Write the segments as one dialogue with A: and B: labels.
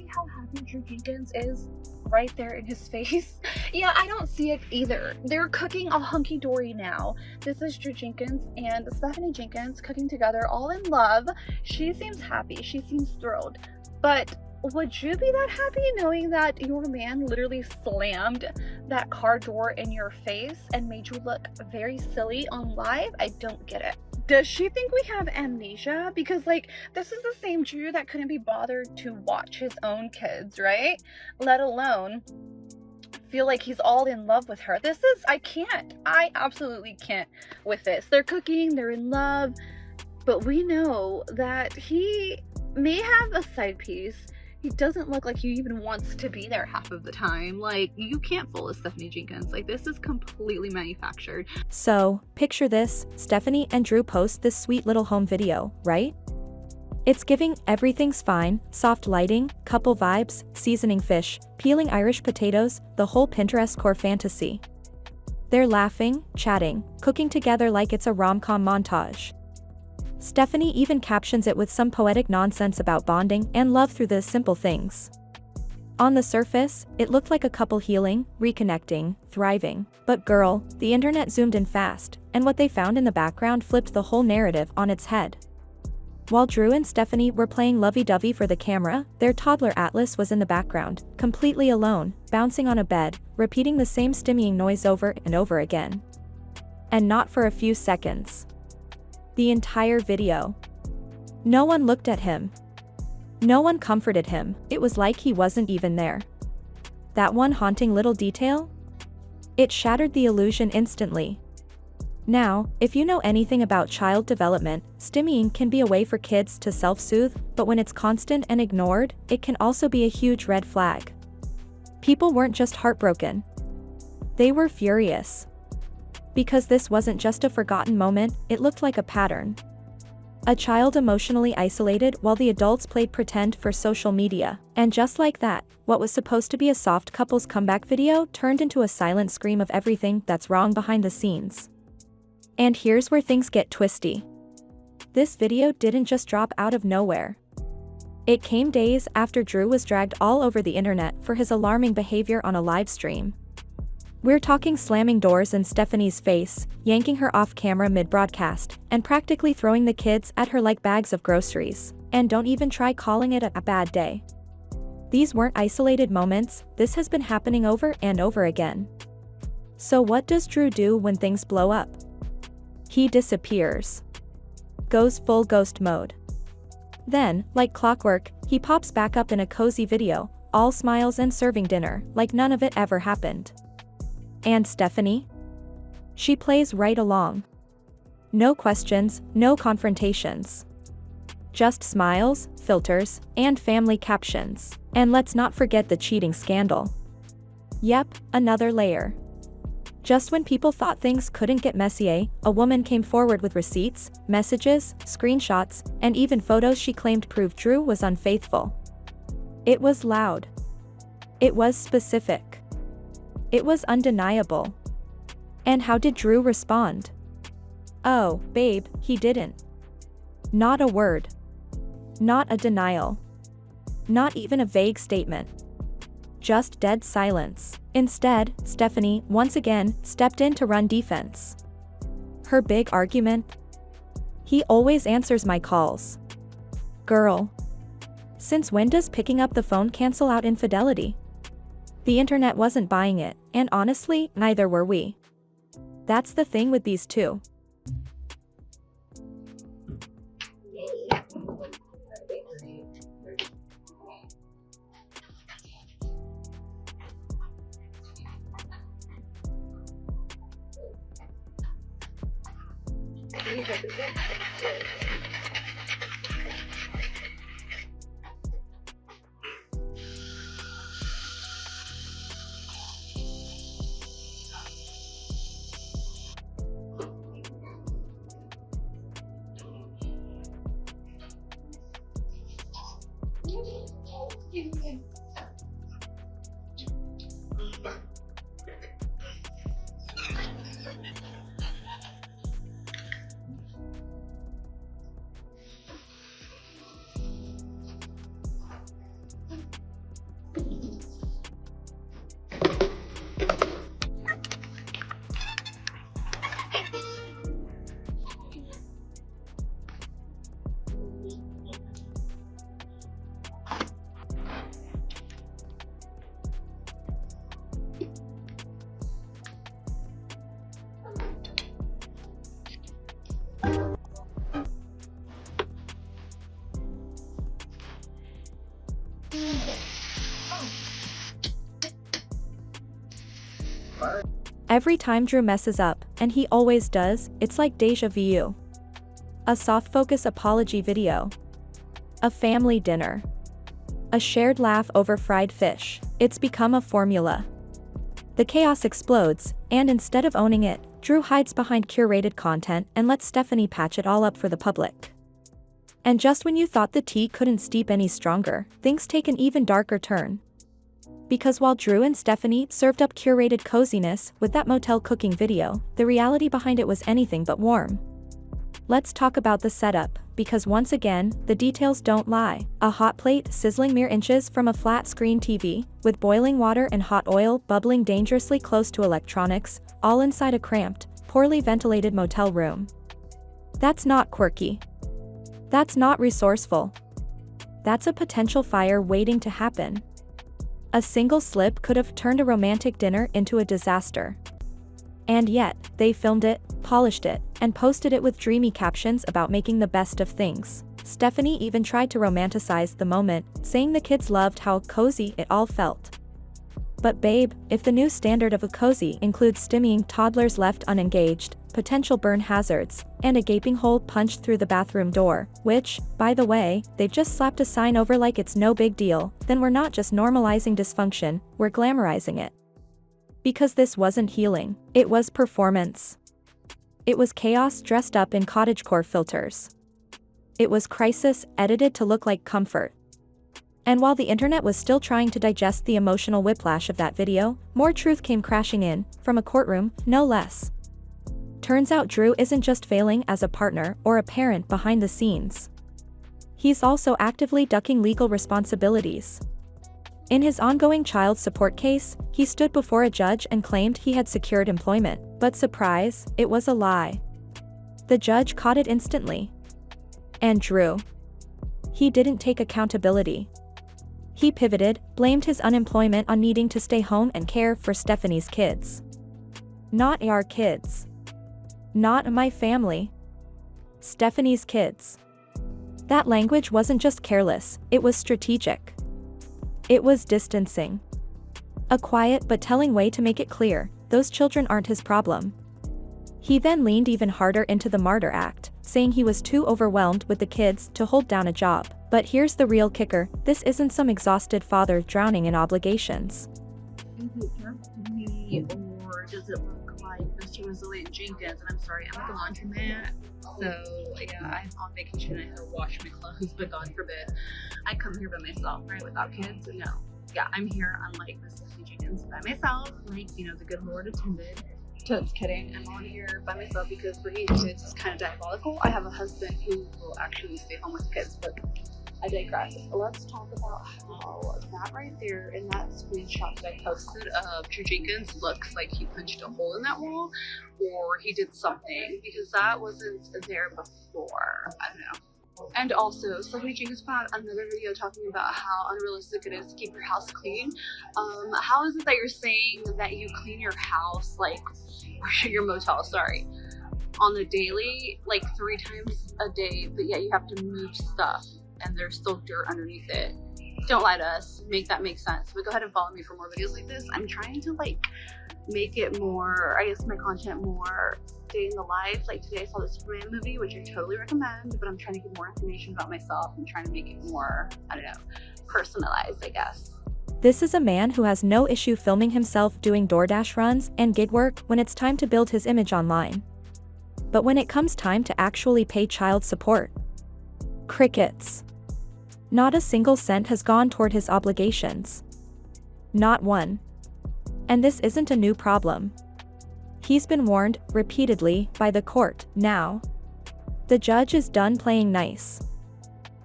A: how happy Drew Jenkins is right there in his face? Yeah, I don't see it either. They're cooking all hunky-dory now. This is Drew Jenkins and Stephanie Jenkins cooking together, all in love. She seems happy. She seems thrilled. But would you be that happy knowing that your man literally slammed that car door in your face and made you look very silly on live? I don't get it. Does she think we have amnesia? Because, like, this is the same Drew that couldn't be bothered to watch his own kids, right? Let alone feel like he's all in love with her. I absolutely can't with this. They're cooking, they're in love, but we know that he may have a side piece. He doesn't look like he even wants to be there half of the time. Like, you can't fool a Stephanie Jenkins. Like, this is completely manufactured.
B: So, picture this, Stephanie and Drew post this sweet little home video, right? It's giving everything's fine, soft lighting, couple vibes, seasoning fish, peeling Irish potatoes, the whole Pinterest core fantasy. They're laughing, chatting, cooking together like it's a rom-com montage. Stephanie even captions it with some poetic nonsense about bonding and love through the simple things. On the surface, it looked like a couple healing, reconnecting, thriving. But girl, the internet zoomed in fast, and what they found in the background flipped the whole narrative on its head. While Drew and Stephanie were playing lovey-dovey for the camera, their toddler Atlas was in the background, completely alone, bouncing on a bed, repeating the same stimmying noise over and over again. And not for a few seconds. The entire video. No one looked at him. No one comforted him. It was like he wasn't even there. That one haunting little detail? It shattered the illusion instantly. Now, if you know anything about child development, stimmying can be a way for kids to self-soothe, but when it's constant and ignored, it can also be a huge red flag. People weren't just heartbroken. They were furious. Because this wasn't just a forgotten moment, it looked like a pattern. A child emotionally isolated while the adults played pretend for social media. And just like that, what was supposed to be a soft couple's comeback video turned into a silent scream of everything that's wrong behind the scenes. And here's where things get twisty. This video didn't just drop out of nowhere. It came days after Drew was dragged all over the internet for his alarming behavior on a live stream. We're talking slamming doors in Stephanie's face, yanking her off camera mid-broadcast, and practically throwing the kids at her like bags of groceries. And don't even try calling it a bad day. These weren't isolated moments, this has been happening over and over again. So what does Drew do when things blow up? He disappears. Goes full ghost mode. Then, like clockwork, he pops back up in a cozy video, all smiles and serving dinner, like none of it ever happened. And Stephanie? She plays right along. No questions, no confrontations. Just smiles, filters, and family captions. And let's not forget the cheating scandal. Yep, another layer. Just when people thought things couldn't get messier, a woman came forward with receipts, messages, screenshots, and even photos she claimed proved Drew was unfaithful. It was loud. It was specific. It was undeniable. And how did Drew respond? Oh, babe, he didn't. Not a word. Not a denial. Not even a vague statement. Just dead silence. Instead, Stephanie, once again, stepped in to run defense. Her big argument? He always answers my calls. Girl. Since when does picking up the phone cancel out infidelity? The internet wasn't buying it, and honestly, neither were we. That's the thing with these two. Every time Drew messes up, and he always does, it's like deja vu. A soft focus apology video. A family dinner. A shared laugh over fried fish. It's become a formula. The chaos explodes, and instead of owning it, Drew hides behind curated content and lets Stephanie patch it all up for the public. And just when you thought the tea couldn't steep any stronger, things take an even darker turn. Because while Drew and Stephanie served up curated coziness with that motel cooking video, the reality behind it was anything but warm. Let's talk about the setup, because once again, the details don't lie. A hot plate sizzling mere inches from a flat screen TV, with boiling water and hot oil bubbling dangerously close to electronics, all inside a cramped, poorly ventilated motel room. That's not quirky. That's not resourceful. That's a potential fire waiting to happen. A single slip could have turned a romantic dinner into a disaster. And yet, they filmed it, polished it, and posted it with dreamy captions about making the best of things. Stephanie even tried to romanticize the moment, saying the kids loved how cozy it all felt. But babe, if the new standard of a cozy includes stimmying toddlers left unengaged, potential burn hazards, and a gaping hole punched through the bathroom door, which, by the way, they've just slapped a sign over like it's no big deal, then we're not just normalizing dysfunction, we're glamorizing it. Because this wasn't healing, it was performance. It was chaos dressed up in cottagecore filters. It was crisis edited to look like comfort. And while the internet was still trying to digest the emotional whiplash of that video, more truth came crashing in, from a courtroom, no less. Turns out Drew isn't just failing as a partner or a parent behind the scenes. He's also actively ducking legal responsibilities. In his ongoing child support case, he stood before a judge and claimed he had secured employment, but surprise, it was a lie. The judge caught it instantly. And Drew. He didn't take accountability. He pivoted, blamed his unemployment on needing to stay home and care for Stephanie's kids. Not our kids. Not my family. Stephanie's kids. That language wasn't just careless, it was strategic. It was distancing. A quiet but telling way to make it clear, those children aren't his problem. He then leaned even harder into the martyr act, saying he was too overwhelmed with the kids to hold down a job. But here's the real kicker, this isn't some exhausted father drowning in obligations.
A: Is it just me, or does it look like Mr. Resilient Jenkins? And I'm sorry, I'm at the laundromat. So yeah, I'm on vacation and I had to wash my clothes, but God forbid I come here by myself, right, without kids. And no, yeah, I'm here unlike Mr. Jenkins by myself, like, you know, the good Lord attended. Just kidding, I'm on here by myself because bringing kids is kind of diabolical. I have a husband who will actually stay home with kids, but I digress. Let's talk about how that right there in that screenshot that I posted of Drew Jenkins looks like he punched a hole in that wall, or he did something, because that wasn't there before. I don't know. And also, Stephanie Jenkins put out another video talking about how unrealistic it is to keep your house clean. How is it that you're saying that you clean your house, like, or your motel, sorry, on the daily, like 3 times a day, but yet you have to move stuff and there's still dirt underneath it? Don't lie to us, make that make sense. But go ahead and follow me for more videos like this. I'm trying to like make it more, I guess my content more day in the life. Like today I saw the Superman movie, which I totally recommend, but I'm trying to get more information about myself and trying to make it more, I don't know, personalized, I guess.
B: This is a man who has no issue filming himself doing DoorDash runs and gig work when it's time to build his image online. But when it comes time to actually pay child support, crickets. Not a single cent has gone toward his obligations. Not one. And this isn't a new problem. He's been warned, repeatedly, by the court. Now, the judge is done playing nice.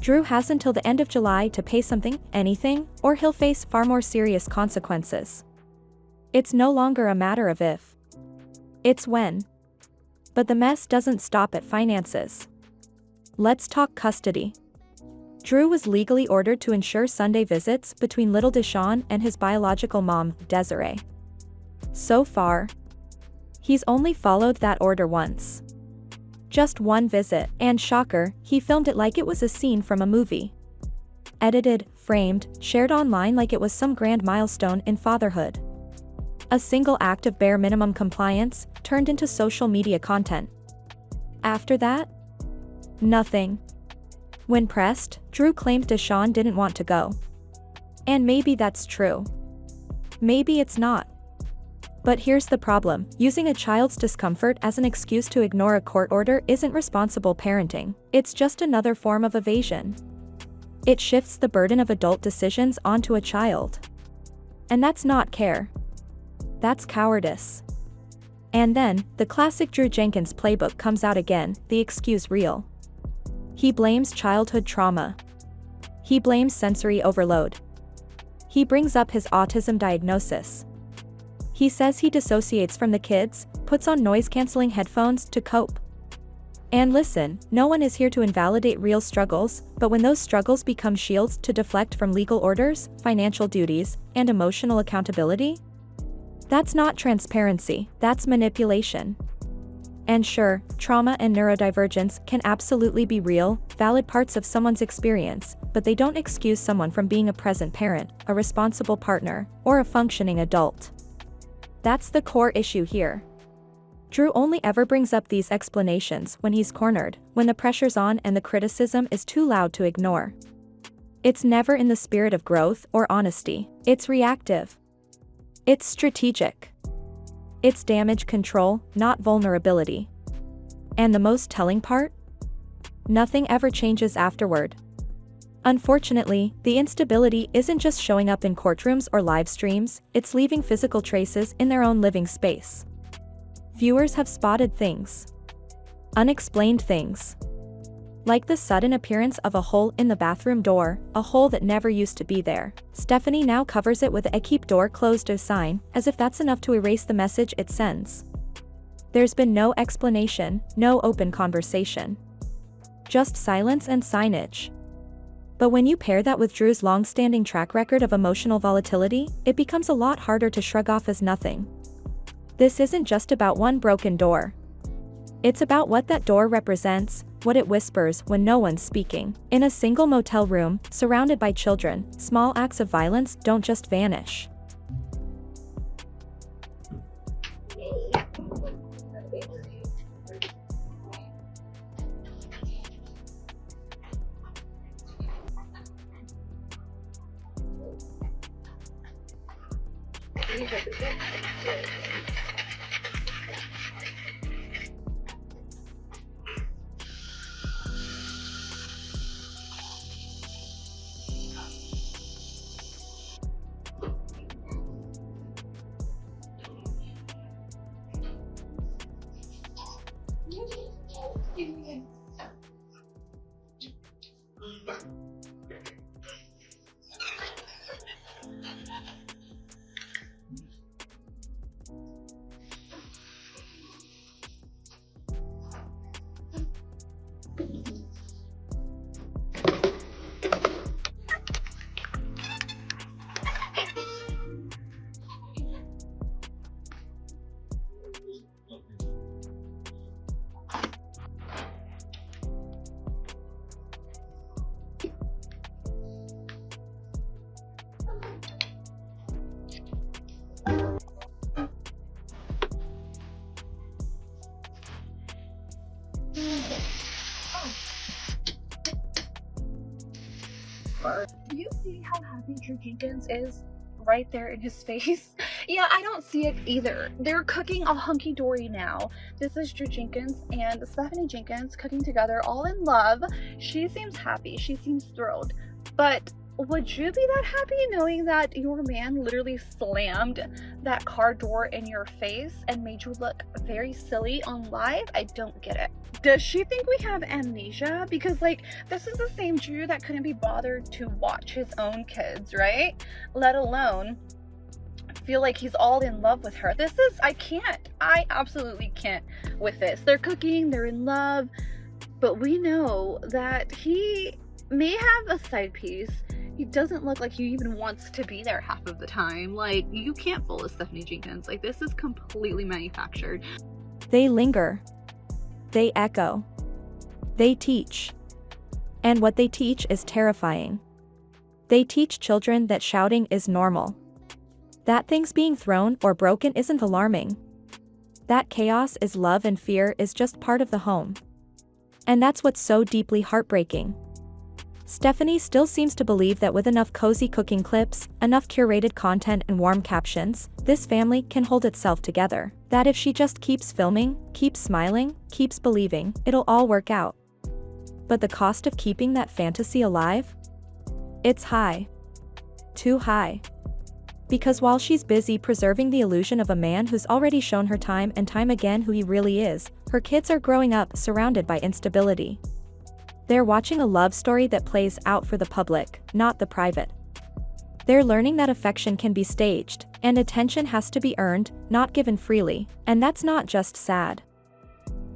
B: Drew has until the end of July to pay something, anything, or he'll face far more serious consequences. It's no longer a matter of if. It's when. But the mess doesn't stop at finances. Let's talk custody. Drew was legally ordered to ensure Sunday visits between little Deshawn and his biological mom, Desiree. So far, he's only followed that order once. Just one visit, and shocker, he filmed it like it was a scene from a movie. Edited, framed, shared online like it was some grand milestone in fatherhood. A single act of bare minimum compliance turned into social media content. After that, nothing. When pressed, Drew claimed Deshaun didn't want to go. And maybe that's true. Maybe it's not. But here's the problem: using a child's discomfort as an excuse to ignore a court order isn't responsible parenting. It's just another form of evasion. It shifts the burden of adult decisions onto a child. And that's not care. That's cowardice. And then, the classic Drew Jenkins playbook comes out again, the excuse reel. He blames childhood trauma. He blames sensory overload. He brings up his autism diagnosis. He says he dissociates from the kids, puts on noise-canceling headphones to cope. And listen, no one is here to invalidate real struggles, but when those struggles become shields to deflect from legal orders, financial duties, and emotional accountability, that's not transparency, that's manipulation. And sure, trauma and neurodivergence can absolutely be real, valid parts of someone's experience, but they don't excuse someone from being a present parent, a responsible partner, or a functioning adult. That's the core issue here. Drew only ever brings up these explanations when he's cornered, when the pressure's on and the criticism is too loud to ignore. It's never in the spirit of growth or honesty. It's reactive. It's strategic. It's damage control, not vulnerability. And the most telling part? Nothing ever changes afterward. Unfortunately, the instability isn't just showing up in courtrooms or live streams, it's leaving physical traces in their own living space. Viewers have spotted things. Unexplained things. Like the sudden appearance of a hole in the bathroom door, a hole that never used to be there. Stephanie now covers it with a "keep door closed" sign, as if that's enough to erase the message it sends. There's been no explanation, no open conversation. Just silence and signage. But when you pair that with Drew's long-standing track record of emotional volatility, it becomes a lot harder to shrug off as nothing. This isn't just about one broken door. It's about what that door represents, what it whispers when no one's speaking. In a single motel room, surrounded by children, small acts of violence don't just vanish.
A: Do you see how happy Drew Jenkins is right there in his face? Yeah, I don't see it either. They're cooking all hunky-dory now. This is Drew Jenkins and Stephanie Jenkins cooking together, all in love. She seems happy. She seems thrilled. But would you be that happy knowing that your man literally slammed that car door in your face and made you look very silly on live? I don't get it. Does she think we have amnesia? Because like, this is the same Drew that couldn't be bothered to watch his own kids, right? Let alone feel like he's all in love with her. I absolutely can't with this. They're cooking, they're in love, but we know that he may have a side piece. He doesn't look like he even wants to be there half of the time. Like, you can't fool a Stephanie Jenkins. Like, this is completely manufactured.
B: They linger. They echo. They teach. And what they teach is terrifying. They teach children that shouting is normal. That things being thrown or broken isn't alarming. That chaos is love and fear is just part of the home. And that's what's so deeply heartbreaking. Stephanie still seems to believe that with enough cozy cooking clips, enough curated content and warm captions, this family can hold itself together. That if she just keeps filming, keeps smiling, keeps believing, it'll all work out. But the cost of keeping that fantasy alive? It's high. Too high. Because while she's busy preserving the illusion of a man who's already shown her time and time again who he really is, her kids are growing up surrounded by instability. They're watching a love story that plays out for the public, not the private. They're learning that affection can be staged, and attention has to be earned, not given freely, and that's not just sad.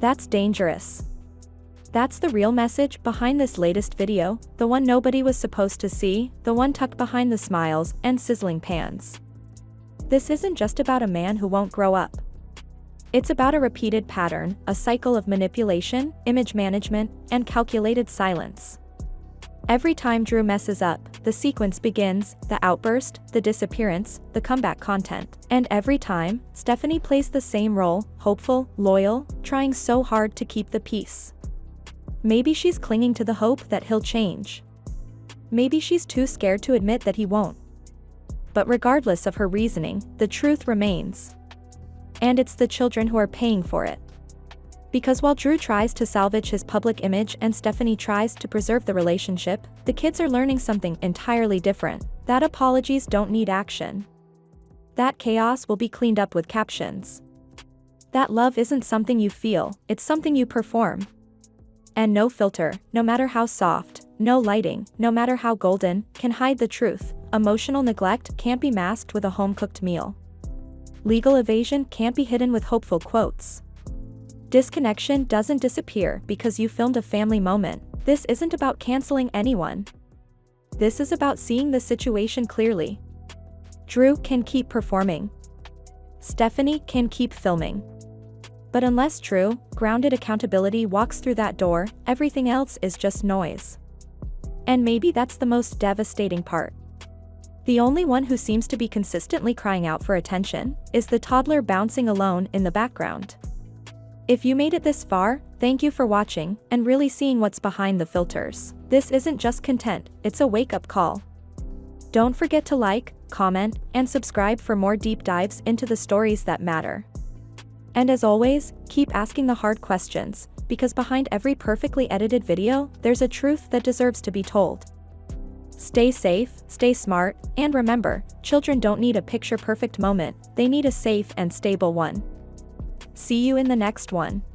B: That's dangerous. That's the real message behind this latest video, the one nobody was supposed to see, the one tucked behind the smiles and sizzling pans. This isn't just about a man who won't grow up. It's about a repeated pattern, a cycle of manipulation, image management, and calculated silence. Every time Drew messes up, the sequence begins, the outburst, the disappearance, the comeback content. And every time, Stephanie plays the same role, hopeful, loyal, trying so hard to keep the peace. Maybe she's clinging to the hope that he'll change. Maybe she's too scared to admit that he won't. But regardless of her reasoning, the truth remains. And it's the children who are paying for it. Because while Drew tries to salvage his public image and Stephanie tries to preserve the relationship, the kids are learning something entirely different. That apologies don't need action. That chaos will be cleaned up with captions. That love isn't something you feel, it's something you perform. And no filter, no matter how soft, no lighting, no matter how golden, can hide the truth. Emotional neglect can't be masked with a home-cooked meal. Legal evasion can't be hidden with hopeful quotes. Disconnection doesn't disappear because you filmed a family moment. This isn't about canceling anyone. This is about seeing the situation clearly. Drew can keep performing. Stephanie can keep filming. But unless true, grounded accountability walks through that door, everything else is just noise. And maybe that's the most devastating part. The only one who seems to be consistently crying out for attention is the toddler bouncing alone in the background. If you made it this far, thank you for watching and really seeing what's behind the filters. This isn't just content, it's a wake-up call. Don't forget to like, comment, and subscribe for more deep dives into the stories that matter. And as always, keep asking the hard questions, because behind every perfectly edited video, there's a truth that deserves to be told. Stay safe, stay smart, and remember, children don't need a picture-perfect moment, they need a safe and stable one. See you in the next one.